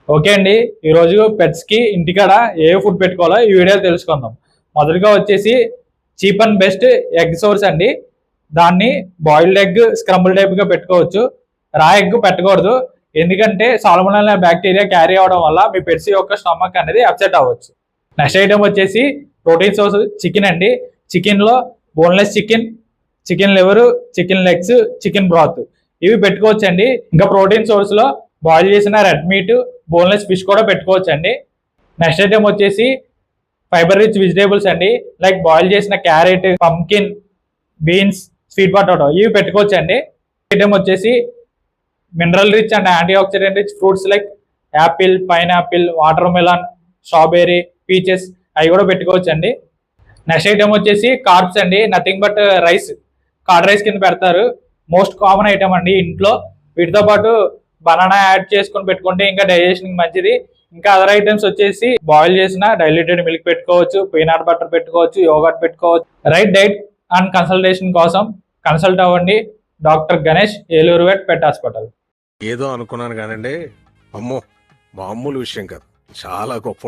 Okay అండి, ఈరోజు పెట్స్కి ఇంటికాడ ఏ ఫుడ్ పెట్టుకోవాలో ఈ వీడియో తెలుసుకుందాం. మొదటిగా వచ్చేసి cheap and best egg source అండి. దాన్ని బాయిల్డ్ ఎగ్ స్క్రంబుల్ టైప్గా పెట్టుకోవచ్చు. రా ఎగ్ పెట్టకూడదు, ఎందుకంటే సాల్మోనెల్లా బ్యాక్టీరియా క్యారీ అవడం వల్ల మీ పెట్స్ యొక్క స్టమక్ అనేది అప్సెట్ అవ్వచ్చు. నెక్స్ట్ ఐటమ్ వచ్చేసి ప్రోటీన్ సోర్స్ చికెన్ అండి. చికెన్లో boneless chicken, chicken liver, chicken legs, chicken broth ఇవి పెట్టుకోవచ్చు అండి. ఇంకా ప్రోటీన్ సోర్స్లో బాయిల్ చేసిన రెడ్ మీట్, బోన్లెస్ ఫిష్ కూడా పెట్టుకోవచ్చు అండి. నెక్స్ట్ ఐటమ్ వచ్చేసి ఫైబర్ రిచ్ వెజిటేబుల్స్ అండి. లైక్ బాయిల్ చేసిన carrot, pumpkin, beans, sweet potato ఇవి పెట్టుకోవచ్చు అండి. ఐటమ్ వచ్చేసి mineral rich and antioxidant rich fruits like Apple, pineapple, water melon, strawberry, peaches అవి కూడా పెట్టుకోవచ్చు అండి. నెక్స్ట్ ఐటమ్ వచ్చేసి కార్బ్స్ అండి. Nothing but rice, curd rice కింద పెడతారు. మోస్ట్ కామన్ ఐటమ్ అండి ఇంట్లో. వీటితో పాటు బనానా యాడ్ చేసుకొని పెట్టుకుంటే ఇంకా డైజెషన్ మంచిది. ఇంకా అదర్ ఐటమ్స్ వచ్చేసి బాయిల్ చేసిన డైల్యూటెడ్ మిల్క్ పెట్టుకోవచ్చు, పీనట్ బటర్ పెట్టుకోవచ్చు, యోగర్ట్ పెట్టుకోవచ్చు. రైట్ డైట్ అండ్ కన్సల్టేషన్ కోసం కన్సల్ట్ అవ్వండి డాక్టర్ గణేష్, ఏలూరు వెట్ పెట్ హాస్పిటల్. ఏదో అనుకున్నాను కానండి, అమ్మో మామూలు విషయం కాదు, చాలా గొప్ప.